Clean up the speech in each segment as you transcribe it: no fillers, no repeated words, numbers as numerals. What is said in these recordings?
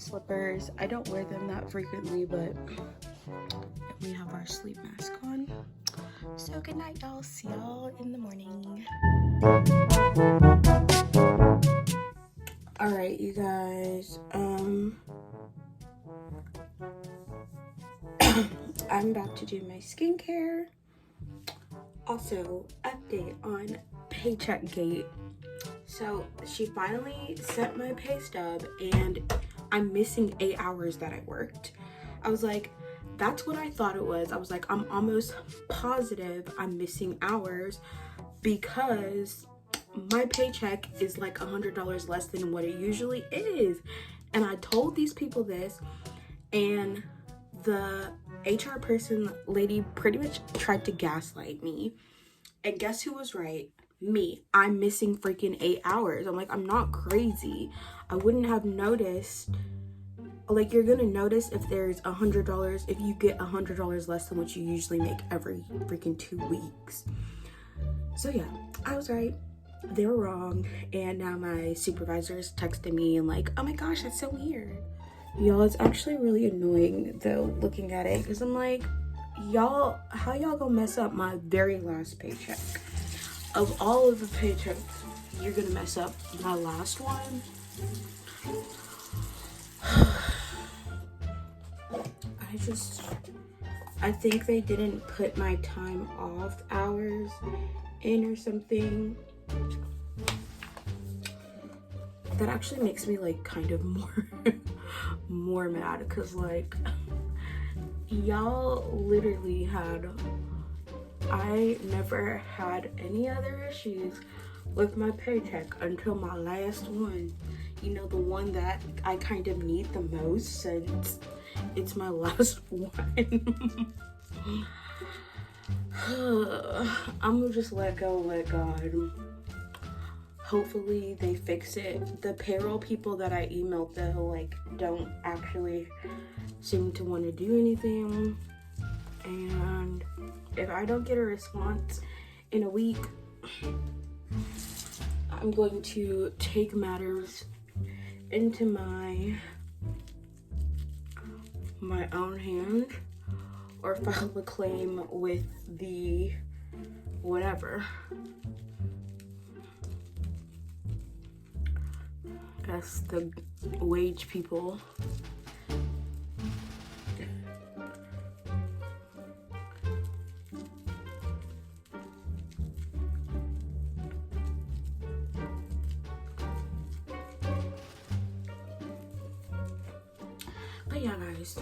slippers. I don't wear them that frequently, but we have our sleep mask on. So good night, y'all. See y'all in the morning. All right, you guys. I'm about to do my skincare. Also, update on Paycheck Gate. So she finally sent my pay stub and I'm missing 8 hours that I worked. I was like, that's what I thought it was. I was like, I'm almost positive I'm missing hours because my paycheck is like $100 less than what it usually is. And I told these people this, and the HR person lady pretty much tried to gaslight me. And guess who was right? Me. I'm missing freaking 8 hours. I'm like, I'm not crazy. I wouldn't have noticed. Like, you're gonna notice if there's $100, if you get $100 less than what you usually make every freaking 2 weeks. So yeah, I was right. They were wrong. And now my supervisor's texting me and like, oh my gosh, that's so weird. Y'all, it's actually really annoying though, looking at it, because I'm like, y'all, how y'all gonna mess up my very last paycheck? Of all of the paychecks, you're gonna mess up my last one? I think they didn't put my time off hours in or something. That actually makes me like kind of more mad, because like, y'all literally had, I never had any other issues with my paycheck until my last one. You know, the one that I kind of need the most since it's my last one. I'm gonna just let God. Hopefully they fix it. The payroll people that I emailed though, like, don't actually seem to want to do anything. And if I don't get a response in a week, I'm going to take matters into my own hand or file a claim with the whatever. Guess the wage people. But yeah, guys.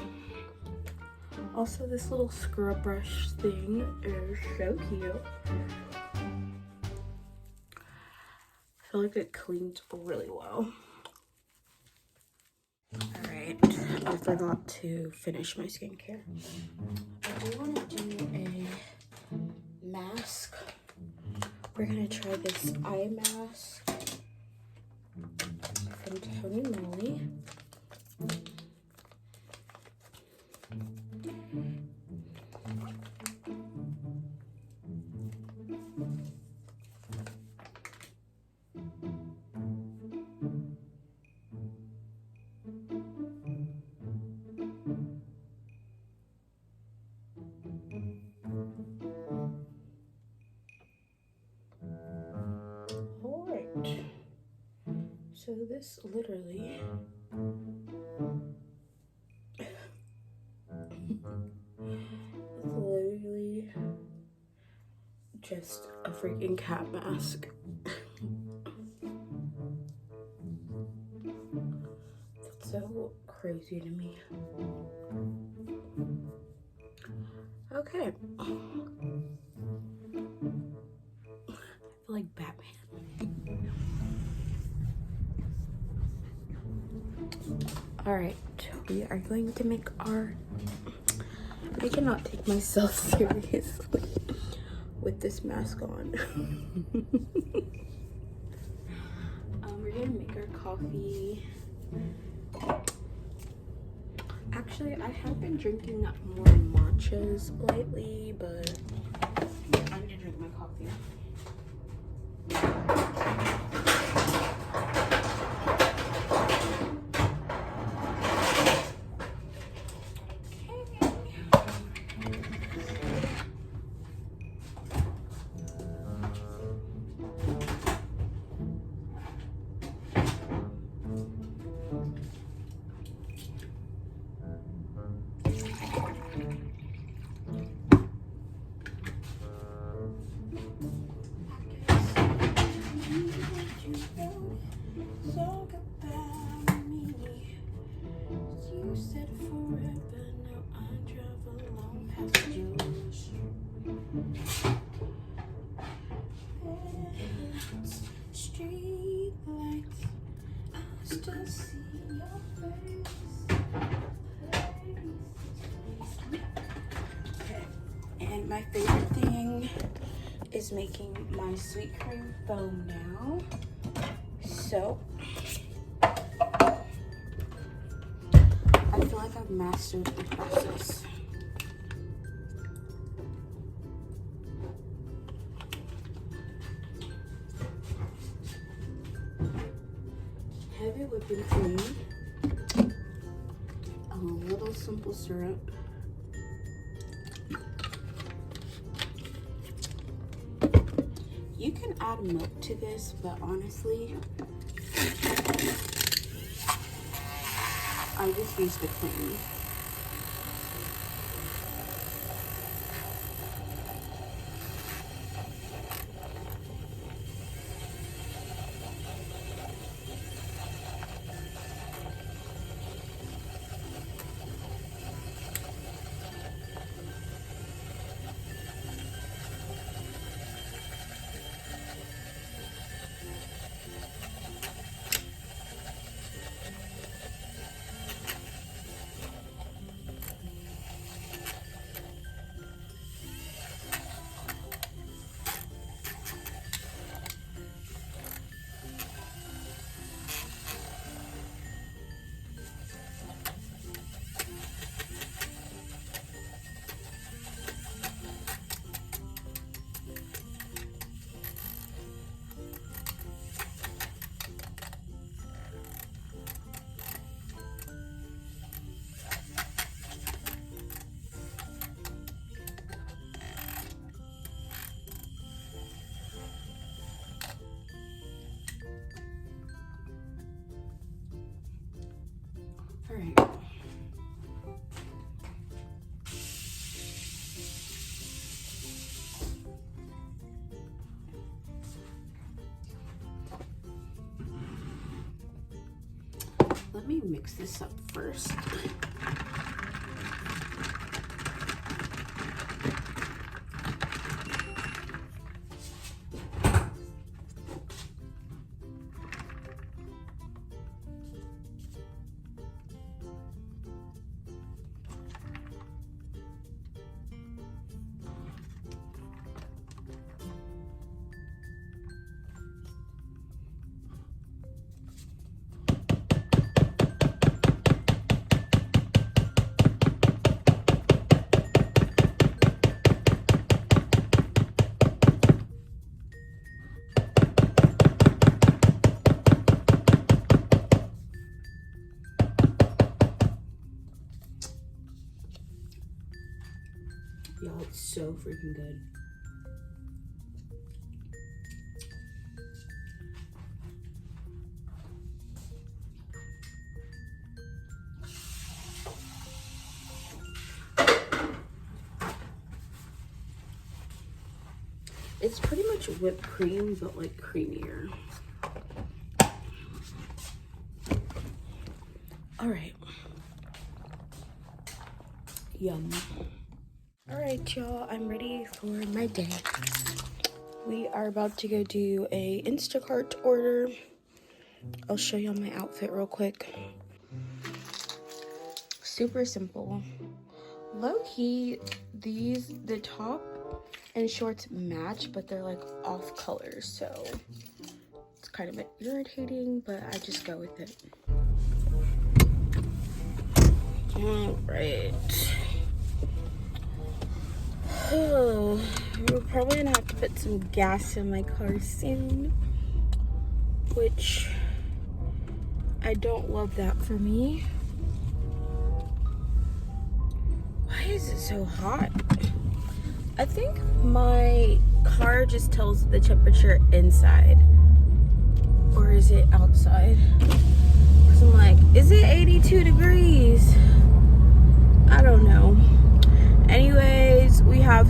Also, this little scrub brush thing is so cute. I feel like it cleans really well. Alright, I forgot to finish my skincare. I do want to do a mask. We're gonna try this eye mask from Tony Moly. So this literally just a freaking cat mask. That's so crazy to me. Okay. I feel like Batman. Alright, we are going to make our... I cannot take myself seriously with this mask on. We're gonna make our coffee. Actually, I have been drinking more matchas lately, but I'm gonna drink my coffee. said forever, now I drive along past yours. Street lights, I still see your face. Okay, and my favorite thing is making my sweet cream foam now. So I feel like I've mastered the process. Heavy whipping cream, a little simple syrup, you can add milk to this, but honestly, I just use the cream. All right. Let me mix this up first. Y'all, it's so freaking good. It's pretty much whipped cream, but like creamier. All right. Yum. All right, y'all, I'm ready for my day. We are about to go do a Instacart order. I'll show y'all my outfit real quick. Super simple. Low-key, the top and shorts match, but they're like off colors, so it's kind of irritating, but I just go with it. All right. Oh, we're probably gonna have to put some gas in my car soon, which I don't love that for me. Why is it so hot? I think my car just tells the temperature inside, or is it outside? Because I'm like, is it 82 degrees? I don't know. Anyways, we have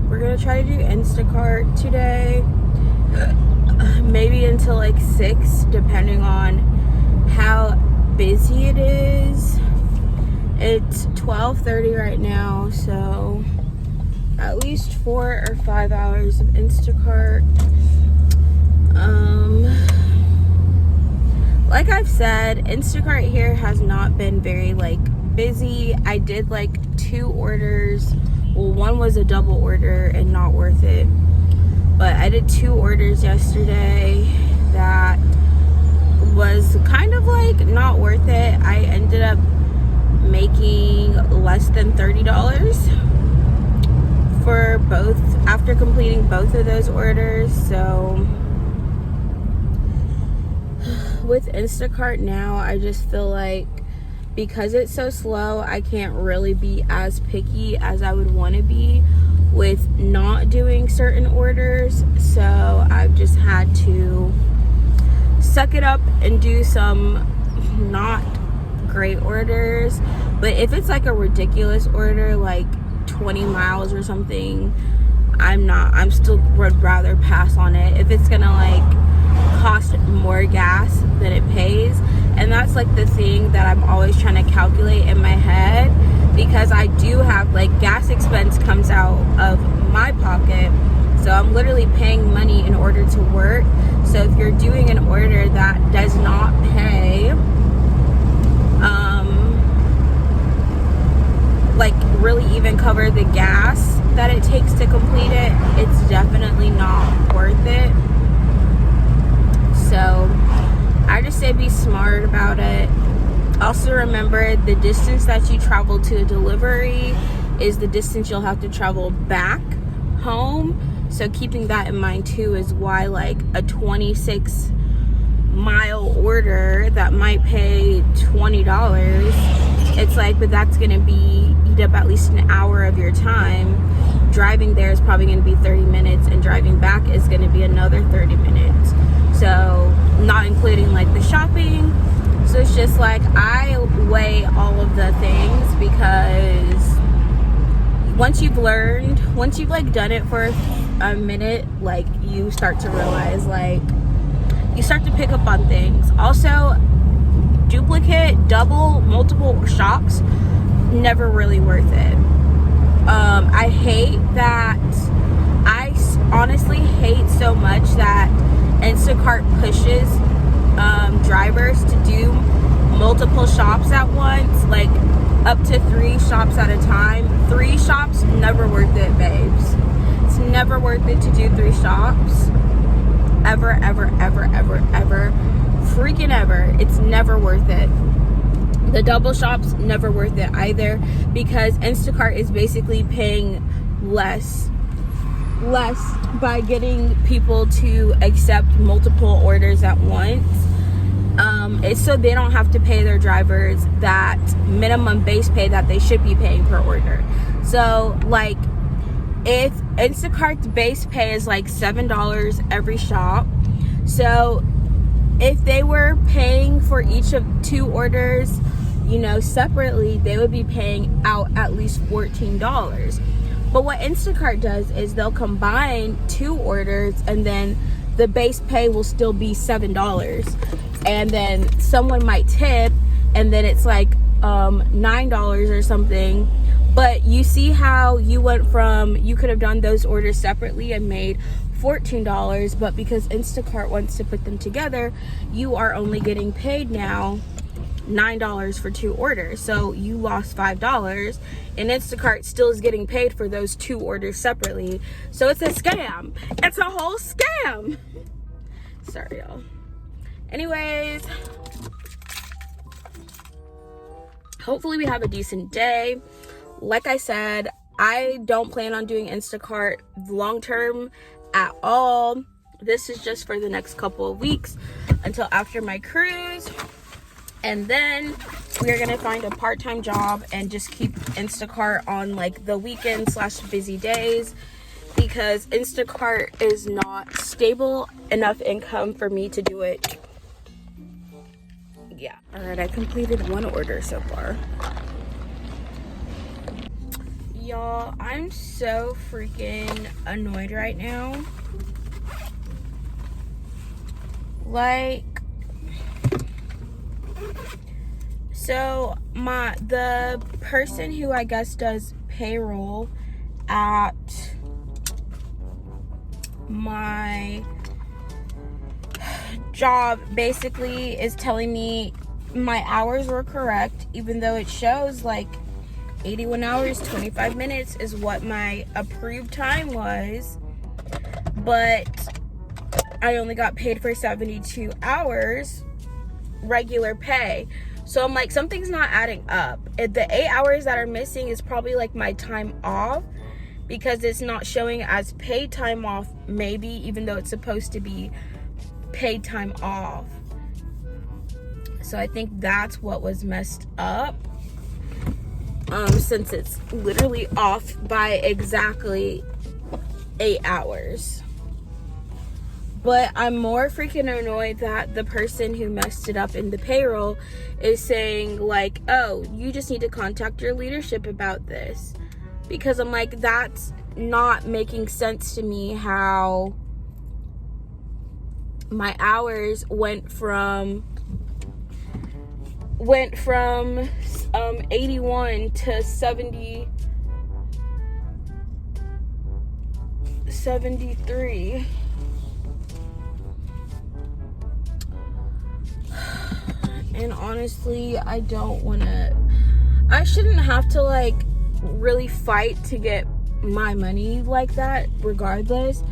we're gonna try to do Instacart today. Maybe until like 6, depending on how busy it is. It's 12:30 right now, so at least 4 or 5 hours of Instacart. Like I've said, Instacart here has not been very like busy. I did like 2 orders. Well, one was a double order and not worth it, but I did 2 orders yesterday that was kind of like not worth it. I ended up making less than $30 for both after completing both of those orders. So with Instacart now, I just feel like because it's so slow, I can't really be as picky as I would want to be with not doing certain orders. So I've just had to suck it up and do some not great orders. But if it's like a ridiculous order, like 20 miles or something, I'm still would rather pass on it. If it's gonna like cost more gas than it pays, and that's like the thing that I'm always trying to calculate in my head, because I do have like gas expense comes out of my pocket, so I'm literally paying money in order to work. So if you're doing an order that does not pay like really even cover the gas that it takes to complete it, it's definitely not worth it. So I just say be smart about it. Also remember, the distance that you travel to a delivery is the distance you'll have to travel back home. So keeping that in mind too is why like a 26-mile order that might pay $20, it's like, but that's gonna be eat up at least an hour of your time. Driving there is probably gonna be 30 minutes, and driving back is gonna be another 30 minutes. So not including like the shopping. So it's just like I weigh all of the things, because once you've like done it for a minute, like you start to realize, like you start to pick up on things. Also, duplicate, double, multiple shops, never really worth it. I hate that. I honestly hate so much that Instacart pushes drivers to do multiple shops at once, like up to 3 shops at a time. 3 shops, never worth it, babes. It's never worth it to do 3 shops. Ever, ever, ever, ever, ever. Freaking ever. It's never worth it. The double shops, never worth it either, because Instacart is basically paying less by getting people to accept multiple orders at once. It's so they don't have to pay their drivers that minimum base pay that they should be paying per order. So like if Instacart's base pay is like $7 every shop, so if they were paying for each of 2 orders, you know, separately, they would be paying out at least $14. But what Instacart does is they'll combine 2 orders, and then the base pay will still be $7. And then someone might tip, and then it's like $9 or something. But you see how you went from, you could have done those orders separately and made $14, but because Instacart wants to put them together, you are only getting paid now $9 for 2 orders. So you lost $5, and Instacart still is getting paid for those 2 orders separately. So it's a scam. It's a whole scam. Sorry, y'all. Anyways, hopefully we have a decent day. Like I said, I don't plan on doing Instacart long term at all. This is just for the next couple of weeks until after my cruise, and then we're gonna find a part-time job and just keep Instacart on like the weekend / busy days, because Instacart is not stable enough income for me to do it. Yeah. All right, I completed 1 order so far. Y'all, I'm so freaking annoyed right now. Like, So the person who I guess does payroll at my job basically is telling me my hours were correct, even though it shows like 81 hours 25 minutes is what my approved time was, but I only got paid for 72 hours regular pay. So I'm like, something's not adding up. The 8 hours that are missing is probably like my time off, because it's not showing as paid time off, maybe, even though it's supposed to be paid time off. So I think that's what was messed up, since it's literally off by exactly 8 hours. But I'm more freaking annoyed that the person who messed it up in the payroll is saying like, oh, you just need to contact your leadership about this. Because I'm like, that's not making sense to me, how my hours went from 81 to 73. And honestly, I shouldn't have to like really fight to get my money like that regardless.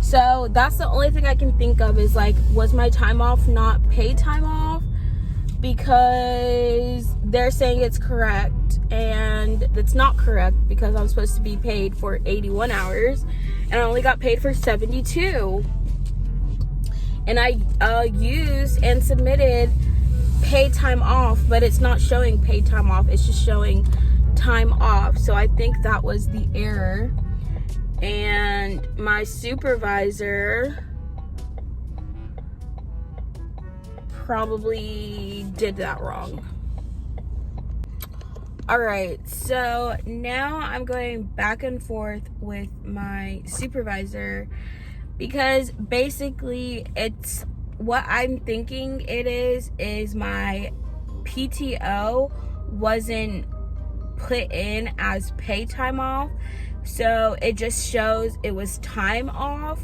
So that's the only thing I can think of, is like, was my time off not paid time off? Because they're saying it's correct, and it's not correct, because I'm supposed to be paid for 81 hours and I only got paid for 72. And I used and submitted paid time off, but it's not showing paid time off, it's just showing time off. So I think that was the error, and my supervisor probably did that wrong. Alright, so now I'm going back and forth with my supervisor, because basically it's what I'm thinking it is my PTO wasn't put in as pay time off, so it just shows it was time off,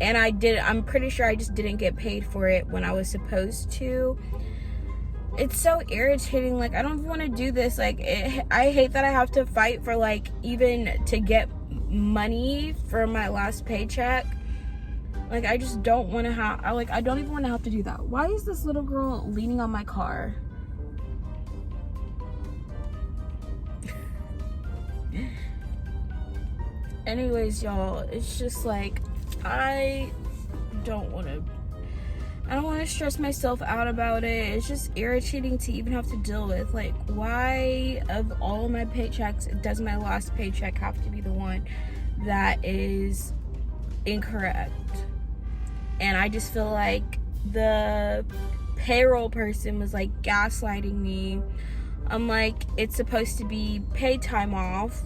and I'm pretty sure I just didn't get paid for it when I was supposed to. It's so irritating. Like, I don't want to do this. Like, I hate that I have to fight for like even to get money for my last paycheck. Like, I just don't want to I don't even want to have to do that. Why is this little girl leaning on my car? Anyways, y'all, it's just like, I don't want to stress myself out about it. It's just irritating to even have to deal with. Like, why of all of my paychecks does my last paycheck have to be the one that is incorrect? And I just feel like the payroll person was like gaslighting me. I'm like, it's supposed to be paid time off.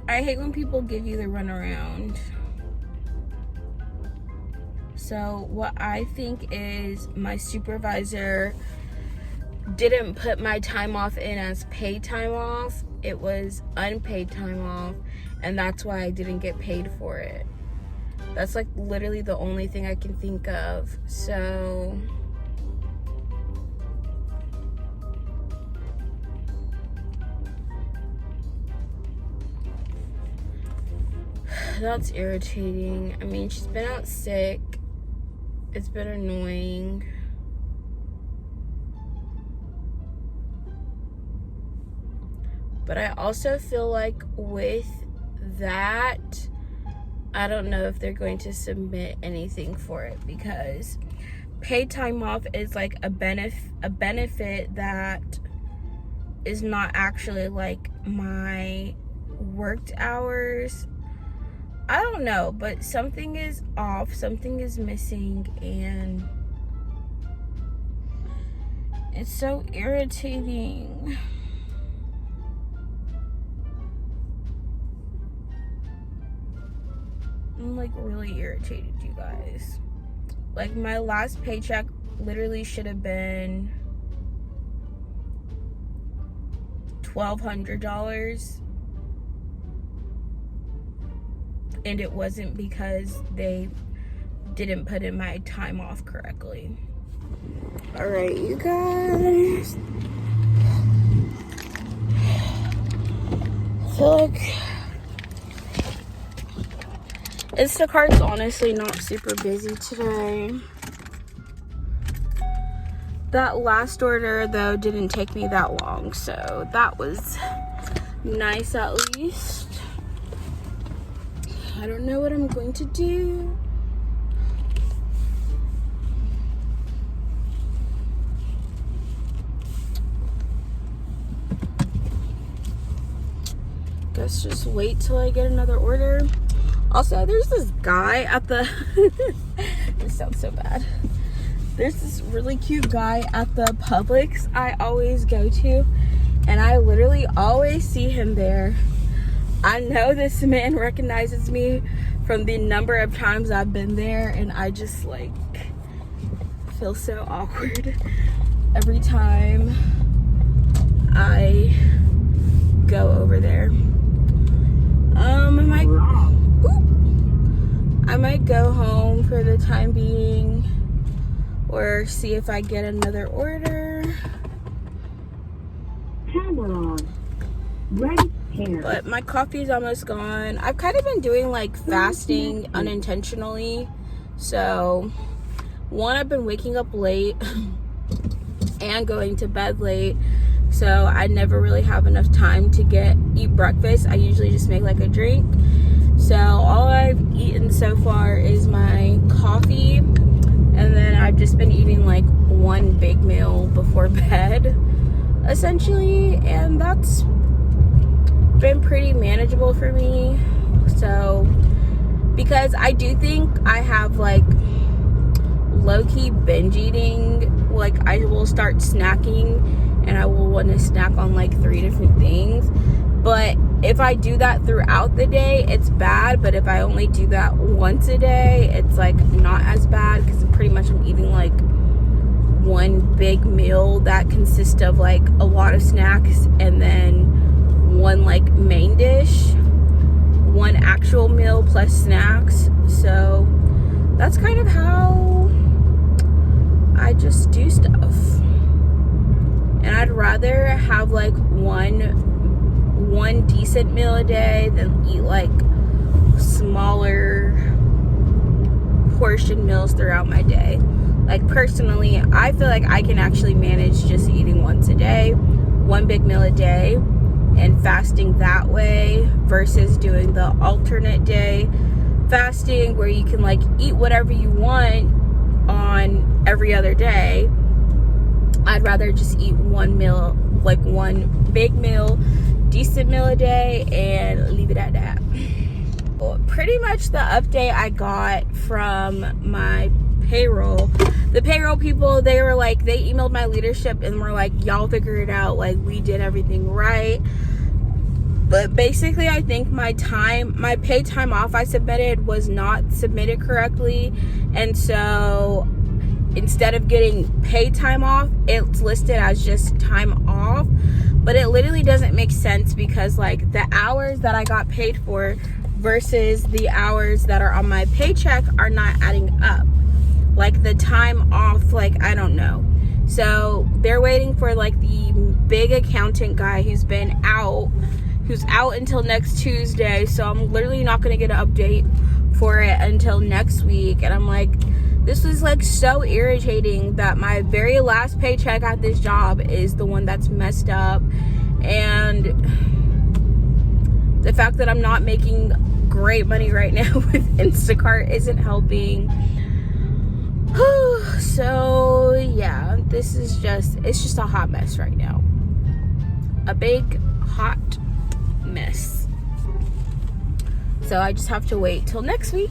I hate when people give you the runaround. So what I think is my supervisor didn't put my time off in as paid time off. It was unpaid time off, and that's why I didn't get paid for it. That's like literally the only thing I can think of. So that's irritating. I mean, she's been out sick. It's been annoying. But I also feel like with that, I don't know if they're going to submit anything for it, because paid time off is like a benefit that is not actually like my worked hours. I don't know, but something is off, something is missing, and it's so irritating. I'm like really irritated, you guys. Like, my last paycheck literally should have been $1,200, and it wasn't because they didn't put in my time off correctly. All right, you guys. I feel like Instacart's honestly not super busy today. That last order, though, didn't take me that long, so that was nice at least. I don't know what I'm going to do. Guess just wait till I get another order. Also, there's this guy at the this sounds so bad. There's this really cute guy at the Publix I always go to, and I literally always see him there. I know this man recognizes me from the number of times I've been there, and I just like feel so awkward every time I go over there. I might go home for the time being, or see if I get another order. Camera on. Right here. But my coffee's almost gone. I've kind of been doing like fasting unintentionally. So, one, I've been waking up late and going to bed late. So I never really have enough time to eat breakfast. I usually just make like a drink. So all I've eaten so far is my coffee, and then I've just been eating like one big meal before bed, essentially, and that's been pretty manageable for me. So, because I do think I have like low-key binge eating, like I will start snacking and I will want to snack on like 3 different things. But if I do that throughout the day, it's bad. But if I only do that once a day, it's like not as bad, because pretty much I'm eating like one big meal that consists of like a lot of snacks, and then one like main dish, one actual meal plus snacks. So that's kind of how I just do stuff. And I'd rather have like one decent meal a day than eat like smaller portion meals throughout my day. Like, personally, I feel like I can actually manage just eating once a day, one big meal a day, and fasting that way, versus doing the alternate day fasting where you can like eat whatever you want on every other day. I'd rather just eat one meal, like one big meal, decent meal a day, and leave it at that. Well, pretty much the update I got from my payroll, the payroll people, they were like, they emailed my leadership and were like, y'all figure it out, like we did everything right. But basically, I think my paid time off I submitted was not submitted correctly, and so instead of getting paid time off, it's listed as just time off. But it literally doesn't make sense, because like the hours that I got paid for versus the hours that are on my paycheck are not adding up. Like the time off, like I don't know. So they're waiting for like the big accountant guy who's out until next Tuesday. So I'm literally not gonna get an update for it until next week. And I'm like, this was like so irritating that my very last paycheck at this job is the one that's messed up, and the fact that I'm not making great money right now with Instacart isn't helping. So yeah, it's just a hot mess right now. A big hot mess. So I just have to wait till next week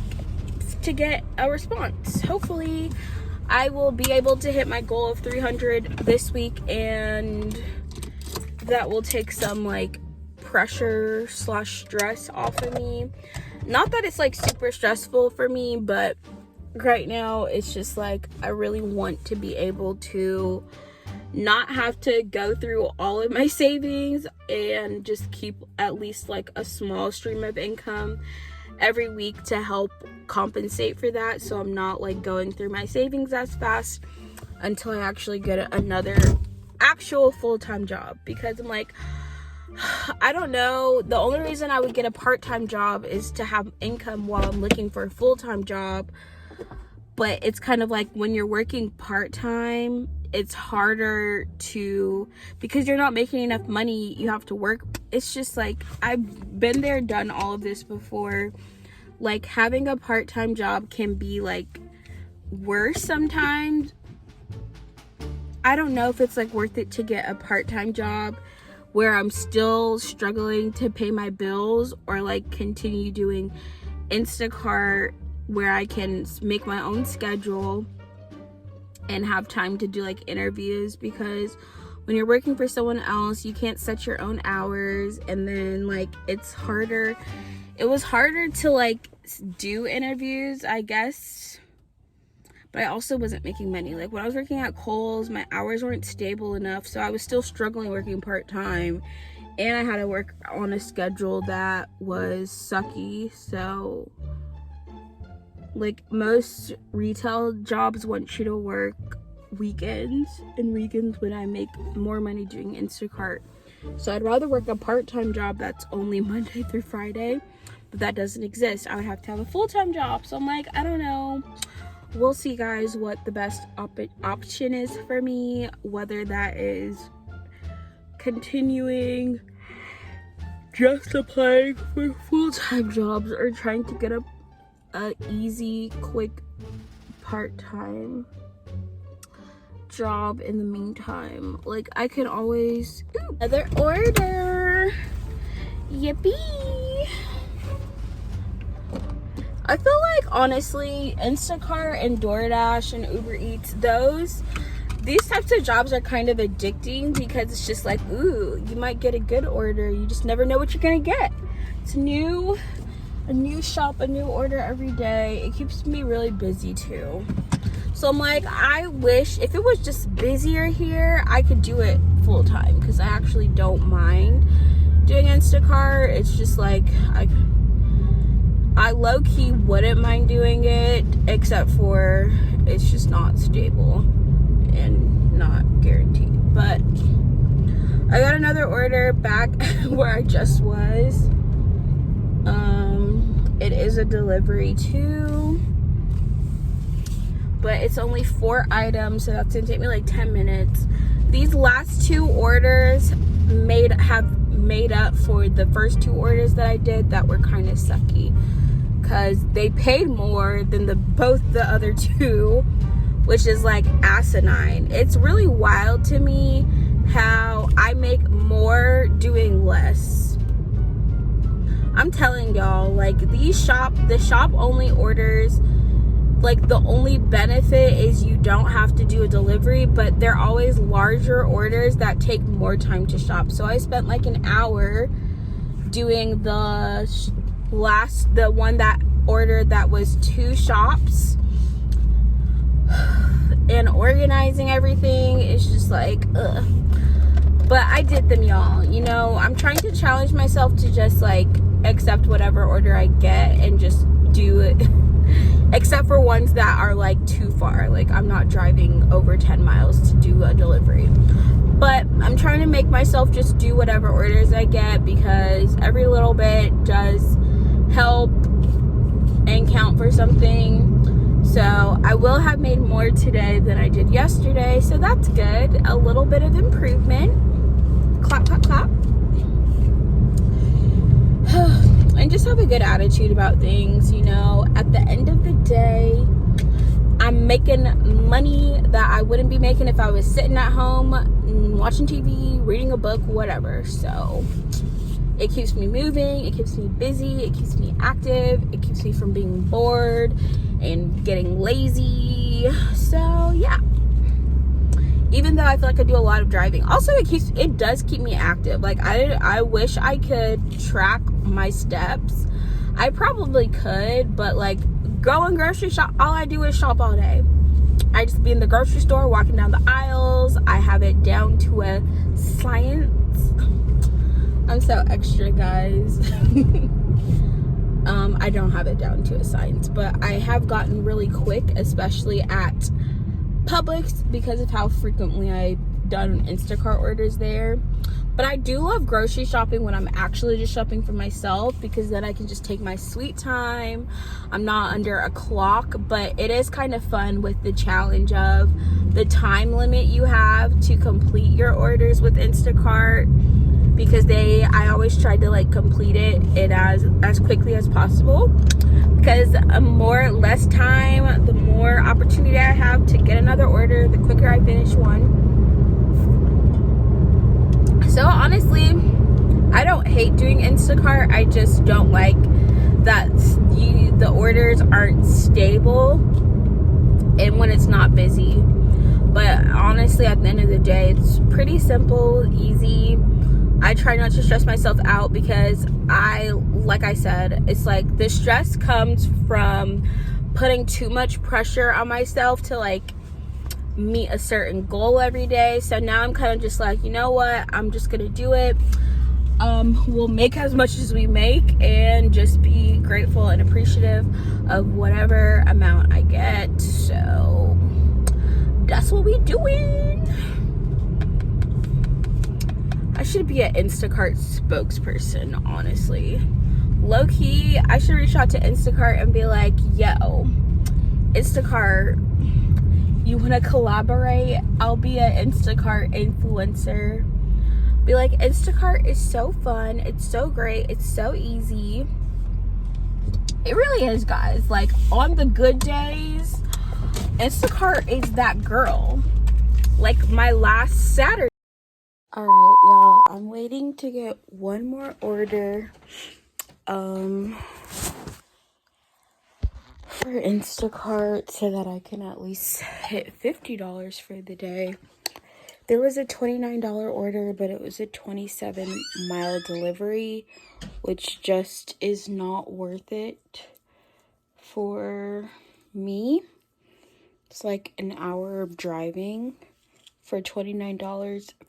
to get a response. Hopefully I will be able to hit my goal of 300 this week, and that will take some like pressure / stress off of me. Not that it's like super stressful for me, but right now. It's just like I really want to be able to not have to go through all of my savings and just keep at least like a small stream of income every week to help compensate for that, so I'm not like going through my savings as fast until I actually get another actual full-time job. Because I'm like, I don't know, the only reason I would get a part-time job is to have income while I'm looking for a full-time job. But it's kind of like when you're working part-time, it's harder to, because you're not making enough money, you have to work. It's just like, I've been there, done all of this before. Like, having a part-time job can be like worse sometimes. I don't know if it's like worth it to get a part-time job where I'm still struggling to pay my bills, or like continue doing Instacart where I can make my own schedule and have time to do like interviews. Because when you're working for someone else, you can't set your own hours, and then like it's harder. It was harder to like do interviews, I guess, but I also wasn't making money. Like when I was working at Kohl's, my hours weren't stable enough, so I was still struggling working part-time, and I had to work on a schedule that was sucky. So like most retail jobs want you to work weekends, and weekends when I make more money doing Instacart. So I'd rather work a part-time job that's only Monday through Friday, but that doesn't exist. I would have to have a full-time job. So I'm like, I don't know. We'll see, guys, what the best option is for me, whether that is continuing just applying for full-time jobs or trying to get a easy, quick part-time job in the meantime. Like, I can always another order. Yippee. I feel like, honestly, Instacart and DoorDash and Uber Eats, these types of jobs are kind of addicting, because it's just like, ooh, you might get a good order. You just never know what you're gonna get. It's a new shop, a new order every day. It keeps me really busy too. So I'm like, I wish if it was just busier here, I could do it full time, because I actually don't mind doing Instacart. It's just like, I low-key wouldn't mind doing it, except for it's just not stable and not guaranteed. But I got another order back where I just was. It is a delivery too, but it's only 4 items, so that's gonna take me like 10 minutes. These last 2 orders have made up for the first 2 orders that I did that were kind of sucky, because they paid more than both the other 2, which is like asinine. It's really wild to me how I make more doing less. I'm telling y'all, like, the shop only orders, like, the only benefit is you don't have to do a delivery, but they're always larger orders that take more time to shop. So I spent like an hour doing the one that ordered that was 2 shops, and organizing everything is just like, ugh. But I did them, y'all. You know, I'm trying to challenge myself to just like accept whatever order I get and just do it, except for ones that are like too far. Like, I'm not driving over 10 miles to do a delivery, but I'm trying to make myself just do whatever orders I get, because every little bit does help and count for something. So I will have made more today than I did yesterday, so that's good. A little bit of improvement. Clap, clap, clap. And just have a good attitude about things, you know. At the end of the day, I'm making money that I wouldn't be making if I was sitting at home watching TV, reading a book, whatever. So it keeps me moving, it keeps me busy, it keeps me active, it keeps me from being bored and getting lazy. So yeah, even though I feel like I do a lot of driving, also it does keep me active. Like, I wish I could track my steps. I probably could, but like going grocery shop, all I do is shop all day. I just be in the grocery store, walking down the aisles. I have it down to a science. I'm so extra, guys. I don't have it down to a science, but I have gotten really quick, especially at Publix, because of how frequently I've done Instacart orders there. But I do love grocery shopping when I'm actually just shopping for myself, because then I can just take my sweet time. I'm not under a clock, but it is kind of fun with the challenge of the time limit you have to complete your orders with Instacart, because I always try to like complete it as quickly as possible, because less time, the more opportunity I have to get another order, the quicker I finish one. So honestly, I don't hate doing Instacart. I just don't like that the orders aren't stable and when it's not busy. But honestly, at the end of the day, it's pretty simple, easy. I try not to stress myself out, because like I said, it's like the stress comes from putting too much pressure on myself to like meet a certain goal every day. So now I'm kind of just like, you know what, I'm just gonna do it. We'll make as much as we make and just be grateful and appreciative of whatever amount I get. So that's what we doing. I should be an Instacart spokesperson, honestly. Low-key, I should reach out to Instacart and be like, yo, Instacart, you want to collaborate? I'll be an Instacart influencer. Be like, Instacart is so fun. It's so great. It's so easy. It really is, guys. Like, on the good days, Instacart is that girl. Like, my last Saturday. All right, y'all. I'm waiting to get one more order. For Instacart, so that I can at least hit $50 for the day. There was a $29 order, but it was a 27-mile delivery, which just is not worth it for me. It's like an hour of driving for $29.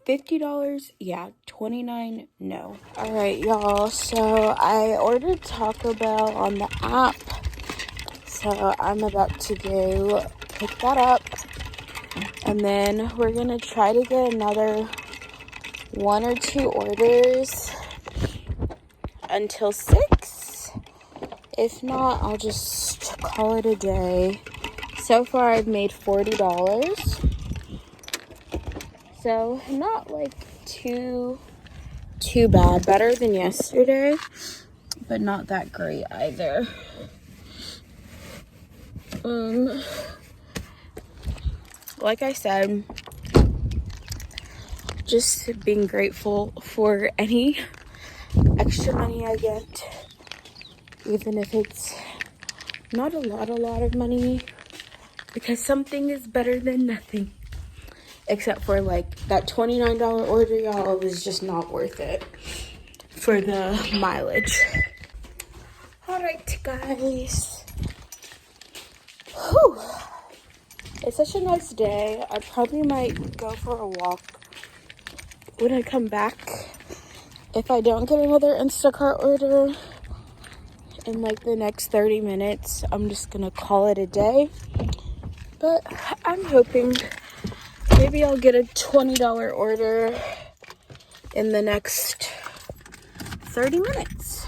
$50, yeah. $29, no. All right, y'all. So I ordered Taco Bell on the app. So I'm about to go pick that up, and then we're gonna try to get another 1 or 2 orders until 6. If not, I'll just call it a day. So far I've made $40. So not like too bad. Better than yesterday, but not that great either. Like I said, just being grateful for any extra money I get, even if it's not a lot of money, because something is better than nothing. Except for like that $29 order, y'all, was just not worth it for the mileage. All right, guys. Whew. It's such a nice day. I probably might go for a walk when I come back. If I don't get another Instacart order in like the next 30 minutes, I'm just gonna call it a day. But I'm hoping maybe I'll get a $20 order in the next 30 minutes.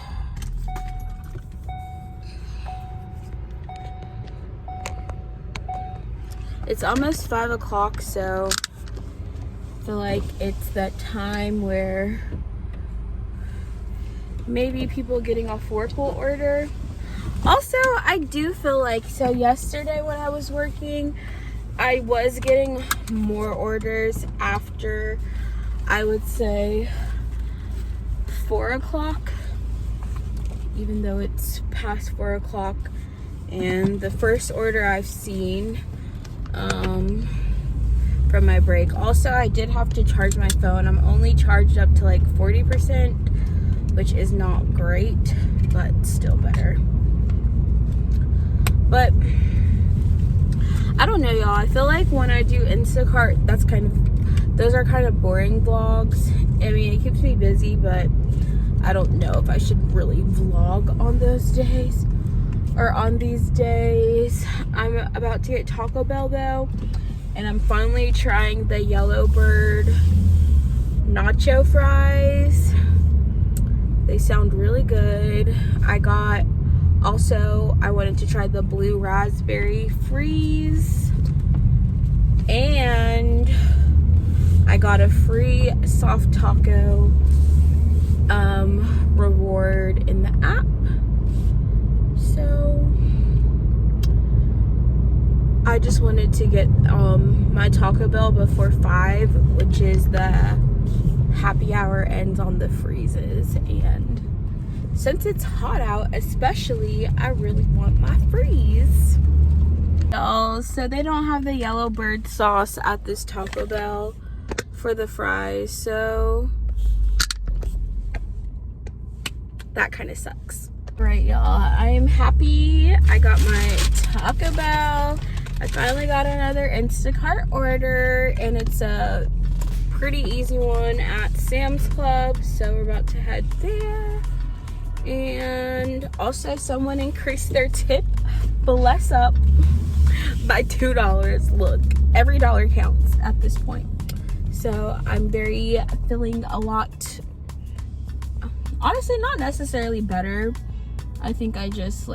It's almost 5 o'clock, so I feel like it's that time where maybe people getting off work will order. Also, I do feel like, so yesterday when I was working, I was getting more orders after, I would say, 4 o'clock, even though it's past 4 o'clock. And the first order I've seen from my break. Also, I did have to charge my phone. I'm only charged up to like 40%, which is not great, but still better. But I don't know, y'all. I feel like when I do Instacart, those are kind of boring vlogs. I mean, it keeps me busy, but I don't know if I should really vlog on those days or on these days. I'm about to get Taco Bell though, and I'm finally trying the Yellowbird nacho fries. They sound really good. I wanted to try the blue raspberry freeze, and I got a free soft taco reward in the app. So I just wanted to get my Taco Bell before 5, which is the happy hour ends on the freezes, and since it's hot out especially, I really want my freeze. So they don't have the Yellowbird sauce at this Taco Bell for the fries, so that kind of sucks. Right, y'all, I am happy I got my Taco Bell. I finally got another Instacart order, and it's a pretty easy one at Sam's Club, so we're about to head there. And also someone increased their tip, bless up, by $2. Look, every dollar counts at this point. So I'm feeling a lot, honestly, not necessarily better. I think I just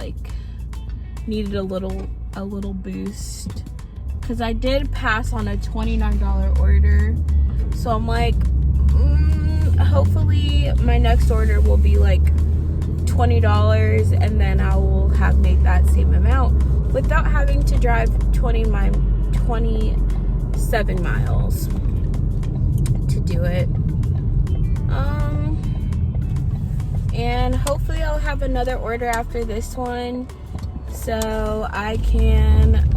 needed a little boost, because I did pass on a $29 order. So I'm like, hopefully my next order will be $20, and then I will have made that same amount without having to drive 27 miles to do it. And hopefully I'll have another order after this one, so I can,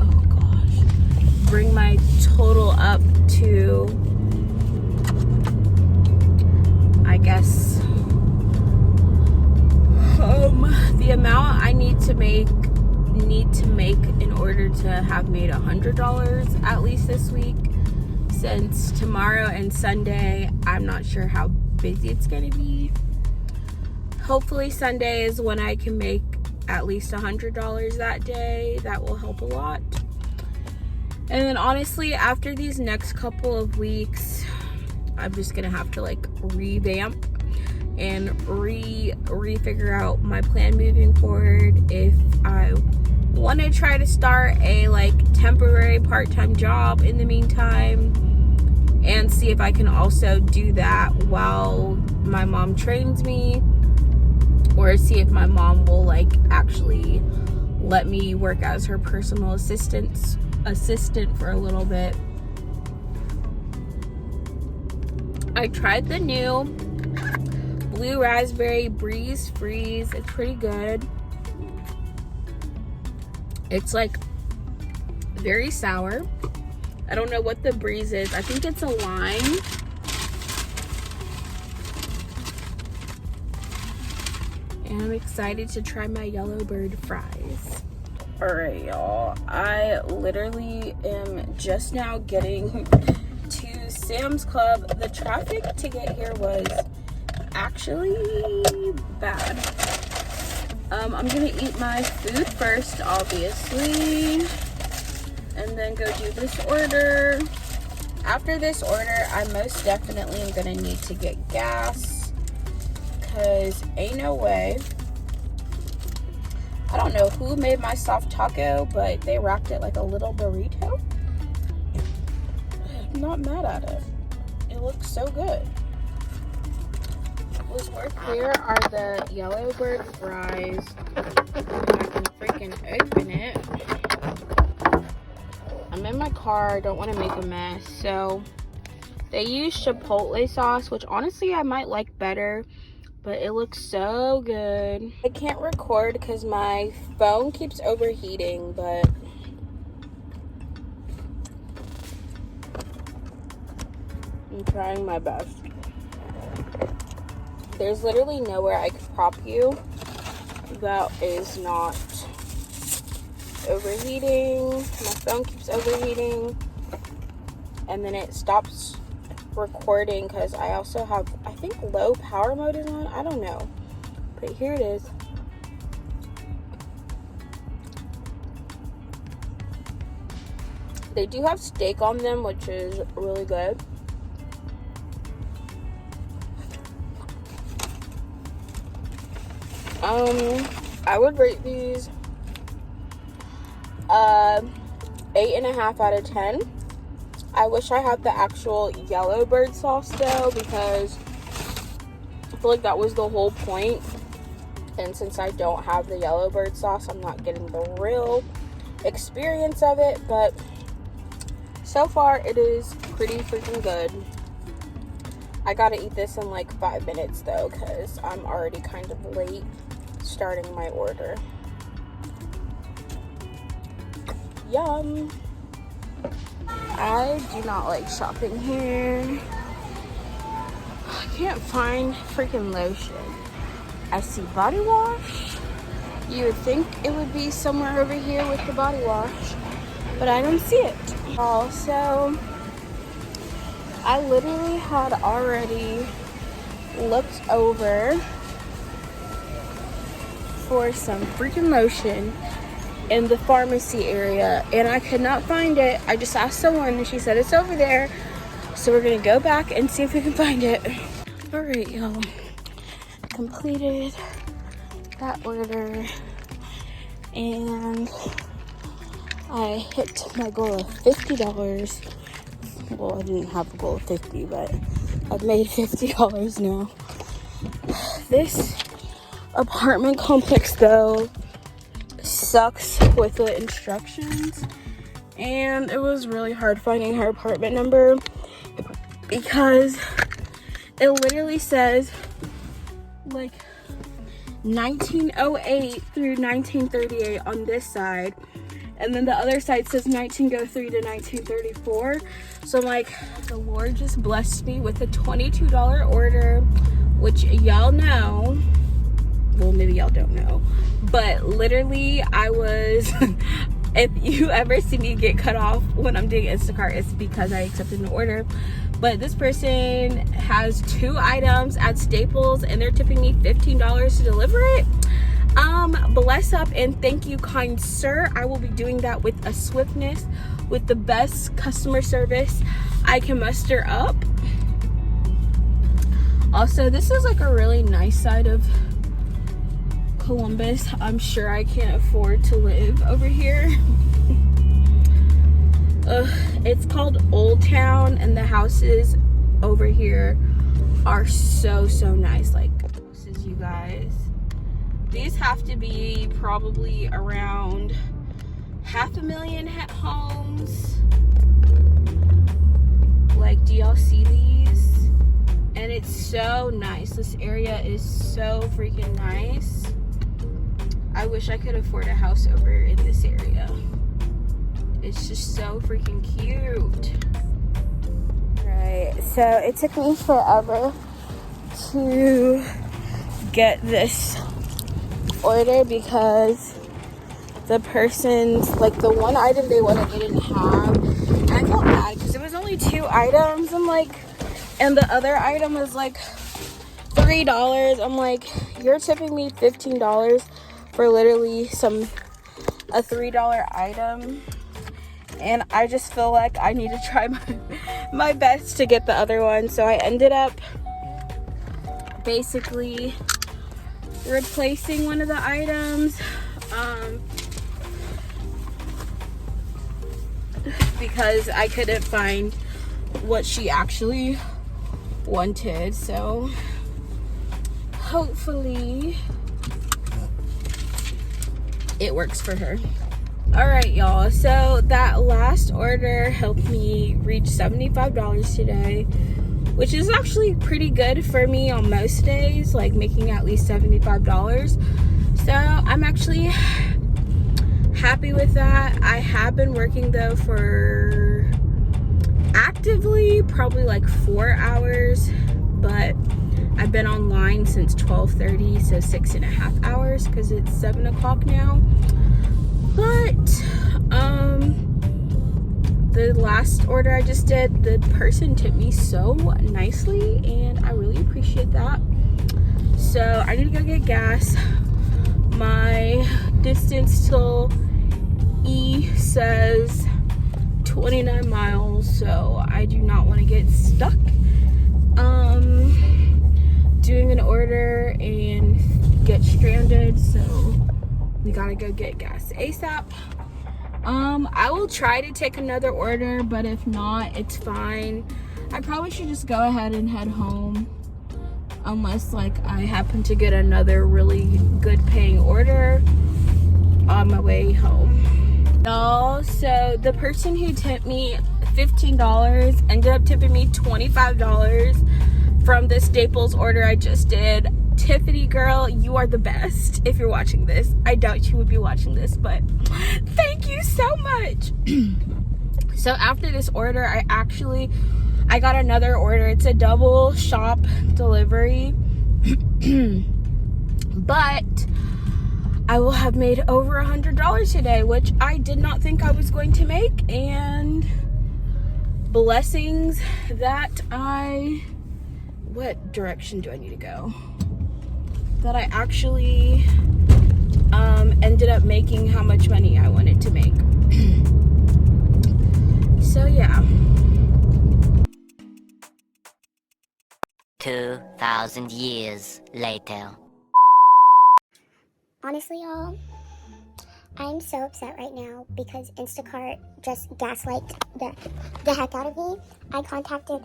bring my total up to, I guess, the amount I need to make in order to have made $100 at least this week, since tomorrow and Sunday I'm not sure how busy it's gonna be. Hopefully Sunday is when I can make at least $100 that day. That will help a lot. And then honestly, after these next couple of weeks, I'm just gonna have to revamp and re-figure out my plan moving forward. If I want to try to start a temporary part-time job in the meantime, and see if I can also do that while my mom trains me, or see if my mom will actually let me work as her personal assistant for a little bit. I tried the new blue raspberry breeze freeze. It's pretty good. It's very sour. I don't know what the breeze is. I think it's a lime. And I'm excited to try my Yellowbird fries. Alright, y'all. I literally am just now getting to Sam's Club. The traffic to get here was actually bad. I'm gonna eat my food first, obviously, and then go do this order. After this order, I most definitely am gonna need to get gas, because ain't no way. I don't know who made my soft taco, but they wrapped it like a little burrito. I'm not mad at it. It looks so good. What's worth here are the Yellowbird fries. I can freaking open it. I'm in my car, don't want to make a mess. So they use Chipotle sauce, which honestly I might like better, but it looks so good. I can't record because my phone keeps overheating, but I'm trying my best. There's literally nowhere I could prop you that is not overheating. My phone keeps overheating. And then it stops recording because I also have, I think low power mode is on. I don't know. But here it is. They do have steak on them, which is really good. I would rate these 8.5 out of 10. I wish I had the actual Yellowbird sauce though, because I feel like that was the whole point. And since I don't have the Yellowbird sauce, I'm not getting the real experience of it. But so far, it is pretty freaking good. I gotta eat this in like 5 minutes though, because I'm already kind of late starting my order. Yum. I do not like shopping here. I can't find freaking lotion. I see body wash. You would think it would be somewhere over here with the body wash, but I don't see it. Also, I literally had already looked over for some freaking lotion in the pharmacy area and I could not find it. I just asked someone and she said it's over there. So we're gonna go back and see if we can find it. All right, y'all. Completed that order and I hit my goal of $50. Well, I didn't have a goal of 50, but I've made $50 now. This apartment complex though sucks with the instructions, and it was really hard finding her apartment number because it literally says like 1908 through 1938 on this side, and then the other side says 1903 to 1934. So I'm like, the Lord just blessed me with a $22 order, which y'all know, well, maybe y'all don't know, but literally I was if you ever see me get cut off when I'm doing Instacart, it's because I accepted an order. But this person has 2 items at Staples and they're tipping me $15 to deliver it. Bless up and thank you, kind sir. I will be doing that with a swiftness, with the best customer service I can muster up. Also, this is like a really nice side of Columbus. I'm sure I can't afford to live over here. It's called Old Town and the houses over here are so nice. Like, houses, you guys, these have to be probably around 500,000 homes. Like, do y'all see these? And it's so nice. This area is so freaking nice. I wish I could afford a house over in this area. It's just so freaking cute. Right, so it took me forever to get this order because the person's, like, the one item they wanted they didn't have. And I felt bad because it was only 2 items. I'm like, and the other item was like $3. I'm like, you're tipping me $15 for literally a $3 item. And I just feel like I need to try my best to get the other one. So I ended up basically replacing one of the items because I couldn't find what she actually wanted. So hopefully it works for her. All right, y'all, so that last order helped me reach $75 today, which is actually pretty good for me on most days, like making at least $75. So I'm actually happy with that. I have been working though for actively probably like 4 hours, but I've been online since 12:30, so 6.5 hours because it's 7 o'clock now. But the last order I just did, the person tipped me so nicely and I really appreciate that. So I need to go get gas. My distance till E says 29 miles, so I do not want to get stuck doing an order and get stranded, so we gotta go get gas ASAP. I will try to take another order, but if not, it's fine. I probably should just go ahead and head home, unless like I happen to get another really good paying order on my way home. Y'all, so the person who tipped me $15 ended up tipping me $25 from the Staples order I just did. Tiffany girl, you are the best. If you're watching this, I doubt you would be watching this, but thank you so much. So after this order, I got another order. It's a double shop delivery. But I will have made over $100 today, which I did not think I was going to make, and blessings that what direction do I need to go? That I actually ended up making how much money I wanted to make. So yeah. 2,000 years later. Honestly, y'all, I'm so upset right now because Instacart just gaslighted the heck out of me. I contacted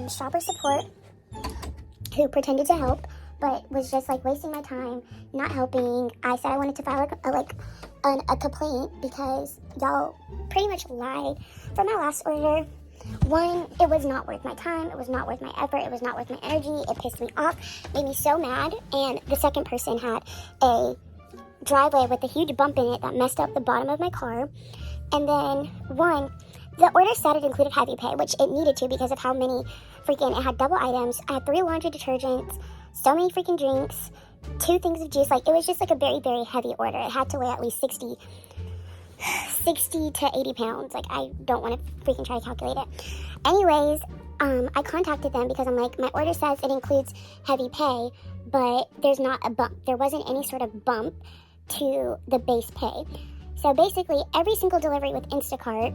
shopper support, who pretended to help, but was just like wasting my time, not helping. I said I wanted to file a complaint because y'all pretty much lied. For my last order, one, it was not worth my time, it was not worth my effort, it was not worth my energy, it pissed me off, made me so mad, and the second person had a driveway with a huge bump in it that messed up the bottom of my car. And then one, the order said it included heavy pay, which it needed to because of how many it had double items. I had 3 laundry detergents, so many freaking drinks, 2 things of juice. Like, it was just like a very, very heavy order. It had to weigh at least 60 to 80 pounds. Like, I don't want to freaking try to calculate it. Anyways, I contacted them because I'm like, my order says it includes heavy pay, but there's not a bump. There wasn't any sort of bump to the base pay. So basically, every single delivery with Instacart,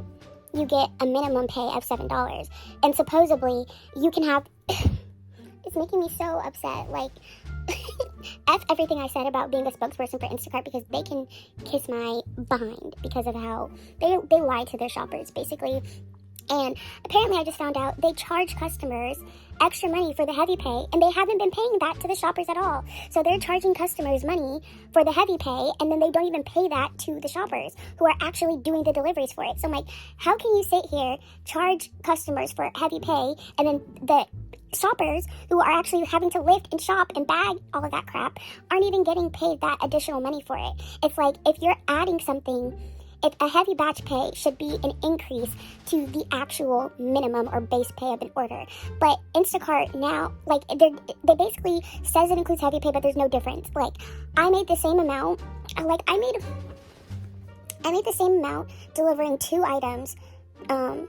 you get a minimum pay of $7. And supposedly, you can have... It's making me so upset. Like, F everything I said about being a spokesperson for Instacart, because they can kiss my behind because of how they lie to their shoppers, basically. And apparently I just found out they charge customers extra money for the heavy pay, and they haven't been paying that to the shoppers at all. So they're charging customers money for the heavy pay, and then they don't even pay that to the shoppers who are actually doing the deliveries for it. So I'm like, how can you sit here, charge customers for heavy pay, and then the shoppers who are actually having to lift and shop and bag all of that crap aren't even getting paid that additional money for it? It's like, if you're adding something, if a heavy batch pay should be an increase to the actual minimum or base pay of an order. But Instacart now, like, they basically says it includes heavy pay, but there's no difference. Like, I made the same amount, I made the same amount delivering 2 items, 1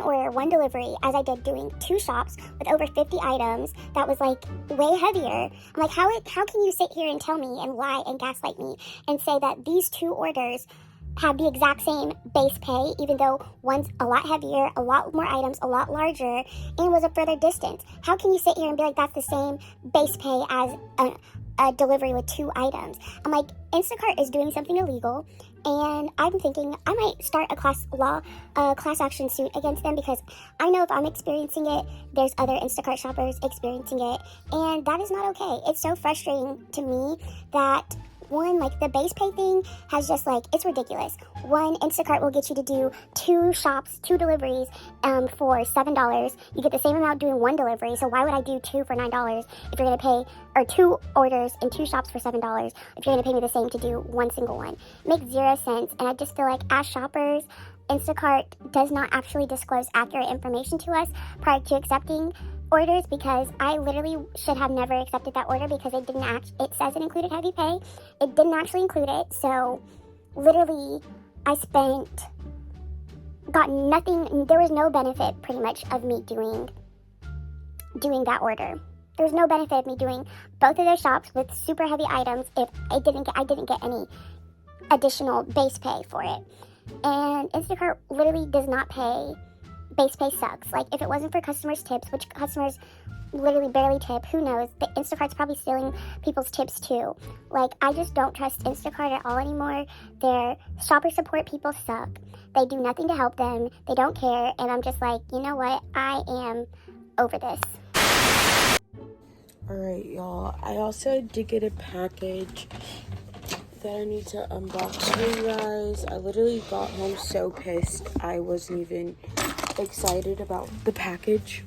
order, 1 delivery, as I did doing 2 shops with over 50 items that was like way heavier. I'm like, how can you sit here and tell me and lie and gaslight me and say that these 2 orders have the exact same base pay, even though one's a lot heavier, a lot more items, a lot larger, and was a further distance? How can you sit here and be like, that's the same base pay as a delivery with 2 items? I'm like, Instacart is doing something illegal, and I'm thinking I might start a class action suit against them, because I know if I'm experiencing it, there's other Instacart shoppers experiencing it, and that is not okay. It's so frustrating to me that, one, like, the base pay thing has just, like, it's ridiculous. One, Instacart will get you to do 2 shops, 2 deliveries for $7. You get the same amount doing 1 delivery, so why would I do 2 for $9 if you're going to pay, or 2 orders and 2 shops for $7 if you're going to pay me the same to do 1 single one? It makes 0 sense, and I just feel like, as shoppers, Instacart does not actually disclose accurate information to us prior to accepting orders, because I literally should have never accepted that order, because it says it included heavy pay. It didn't actually include it, so literally, I got nothing. There was no benefit pretty much of me doing that order. There was no benefit of me doing both of those shops with super heavy items if I didn't get any additional base pay for it. And Instacart literally does not pay. Base pay sucks. Like, if it wasn't for customers' tips, which customers literally barely tip, who knows? The Instacart's probably stealing people's tips too. Like, I just don't trust Instacart at all anymore. Their shopper support people suck. They do nothing to help them. They don't care. And I'm just like, you know what? I am over this. Alright, y'all. I also did get a package that I need to unbox for you guys. I literally got home so pissed. I wasn't even excited about the package.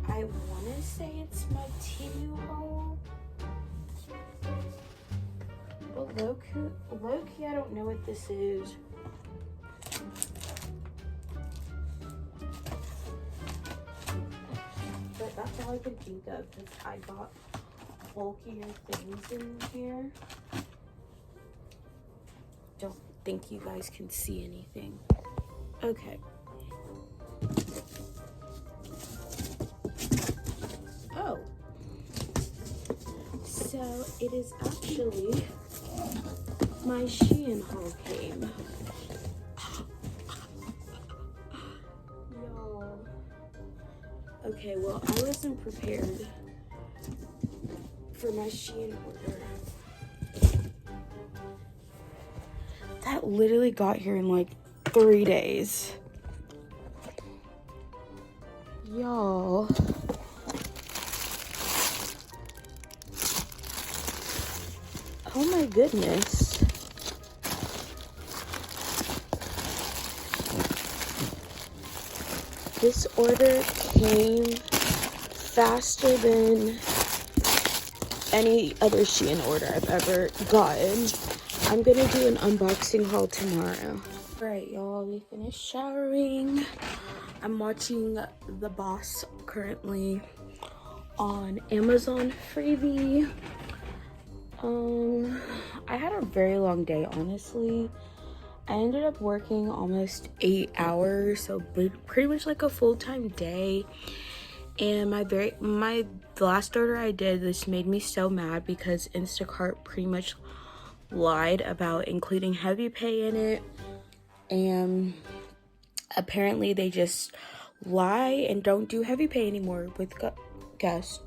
I want to say it's my Temu haul, but low-key, I don't know what this is. But that's all I can think of, because I got bulkier things in here. Don't think you guys can see anything. Okay. Oh. So it is actually my Shein haul came. Y'all. Okay, well, I wasn't prepared for my Shein order. That literally got here in like 3 days. Y'all. Oh my goodness. This order came faster than any other Shein order I've ever gotten. I'm gonna do an unboxing haul tomorrow. Alright, y'all, we finished showering. I'm watching The Boss currently on Amazon Freevee. I had a very long day, honestly. I ended up working almost 8 hours, so pretty much like a full-time day. And the last order I did, this made me so mad because Instacart pretty much lied about including heavy pay in it, and apparently they just lie and don't do heavy pay anymore with guests.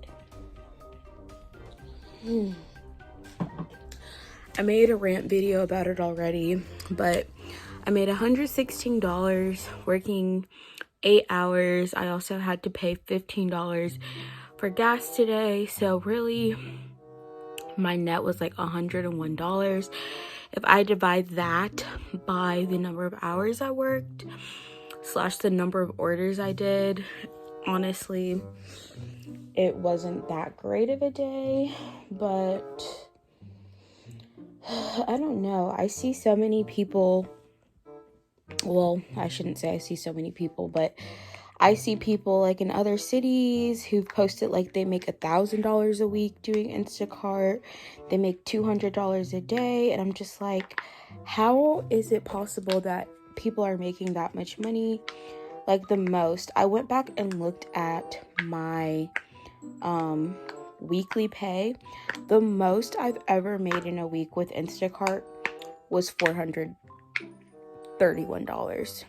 I made a rant video about it already, but I made $116 working 8 hours. I also had to pay $15 for gas today, so really my net was like $101. If I divide that by the number of hours I worked / the number of orders I did, honestly, it wasn't that great of a day. But I don't know. I see so many people. Well, I shouldn't say I see so many people, but I see people like in other cities who've posted like they make $1,000 a week doing Instacart. They make $200 a day. And I'm just like, how is it possible that people are making that much money? Like, the most. I went back and looked at my weekly pay. The most I've ever made in a week with Instacart was $431.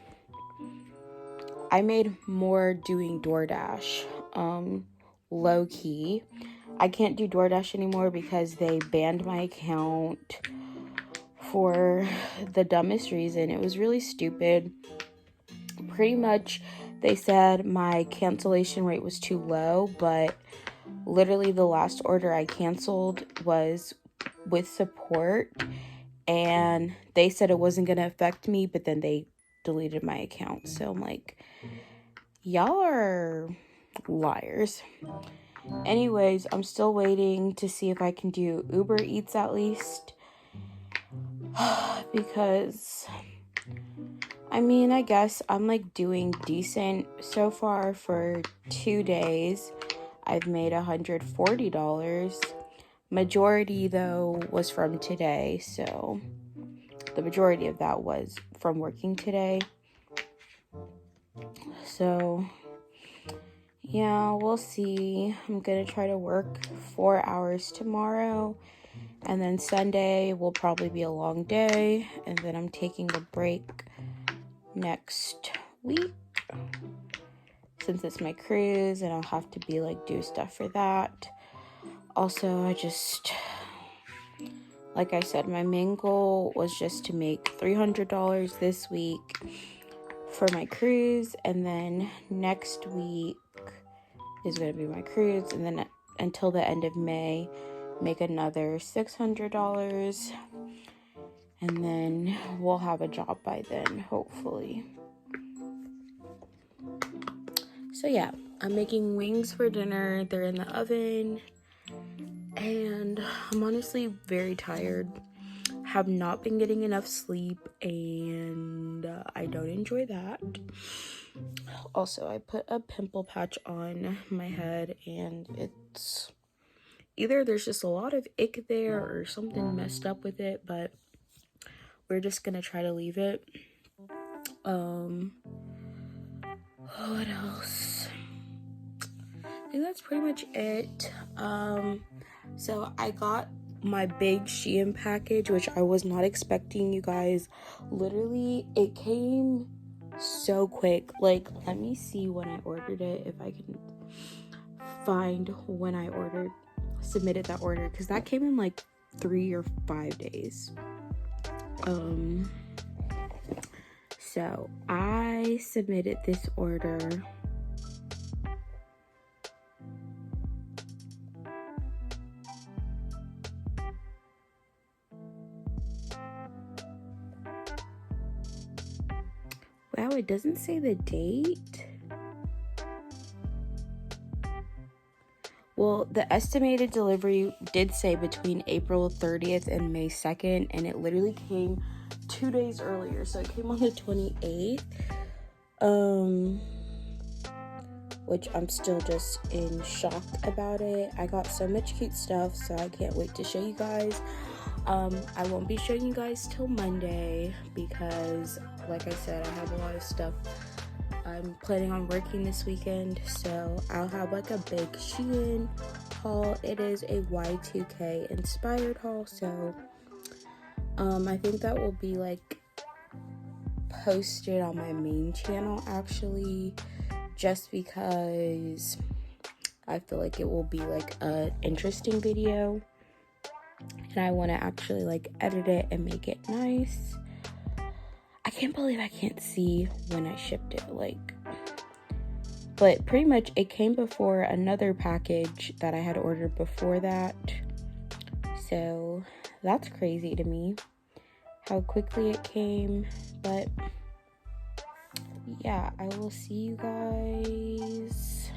I made more doing DoorDash, low key. I can't do DoorDash anymore because they banned my account for the dumbest reason. It was really stupid. Pretty much they said my cancellation rate was too low, but literally the last order I canceled was with support, and they said it wasn't going to affect me, but then they deleted my account. So I'm like, y'all are liars. Anyways, I'm still waiting to see if I can do Uber Eats at least, because I mean, I guess I'm like doing decent so far. For 2 days I've made $140. Majority though was from today, so the majority of that was from working today. So yeah, we'll see. I'm gonna try to work 4 hours tomorrow, and then Sunday will probably be a long day, and then I'm taking a break next week since it's my cruise, and I'll have to be like do stuff for that. Also, like I said, my main goal was just to make $300 this week for my cruise, and then next week is going to be my cruise, and then until the end of May, make another $600, and then we'll have a job by then, hopefully. So yeah, I'm making wings for dinner. They're in the oven, and I'm honestly very tired. Have not been getting enough sleep, and I don't enjoy that. Also, I put a pimple patch on my head, and it's either there's just a lot of ick there or something messed up with it, but we're just gonna try to leave it. What else? I think that's pretty much it. So I got my big Shein package, which I was not expecting, you guys. Literally, it came so quick. Like, let me see when I ordered it, if I can find when I submitted that order, because that came in like 3 or 5 days. So I submitted this order wow, it doesn't say the date. Well, the estimated delivery did say between April 30th and May 2nd, and it literally came 2 days earlier. So it came on the 28th, which I'm still just in shock about it. I got so much cute stuff, so I can't wait to show you guys. I won't be showing you guys till Monday because, like I said, I have a lot of stuff. I'm planning on working this weekend, so I'll have like a big Shein haul. It is a Y2K inspired haul, so I think that will be like posted on my main channel actually, just because I feel like it will be like an interesting video, and I want to actually like edit it and make it nice. I can't believe I can't see when I shipped it, like, but pretty much it came before another package that I had ordered before that, so that's crazy to me how quickly it came. But yeah, I will see you guys,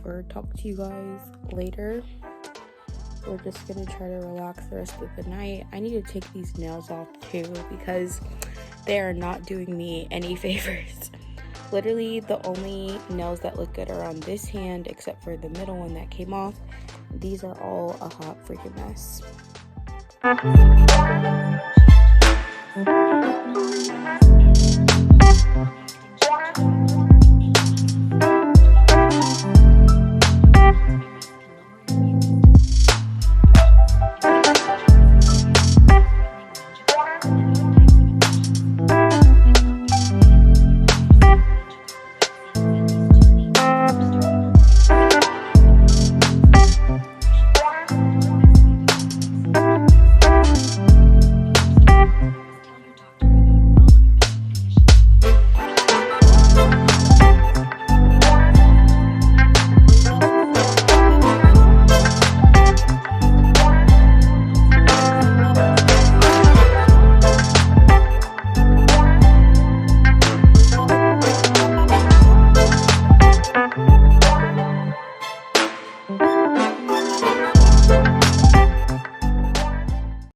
or talk to you guys later. We're just gonna try to relax the rest of the night. I need to take these nails off too because they are not doing me any favors. Literally, the only nails that look good are on this hand, except for the middle one that came off. These are all a hot freaking mess.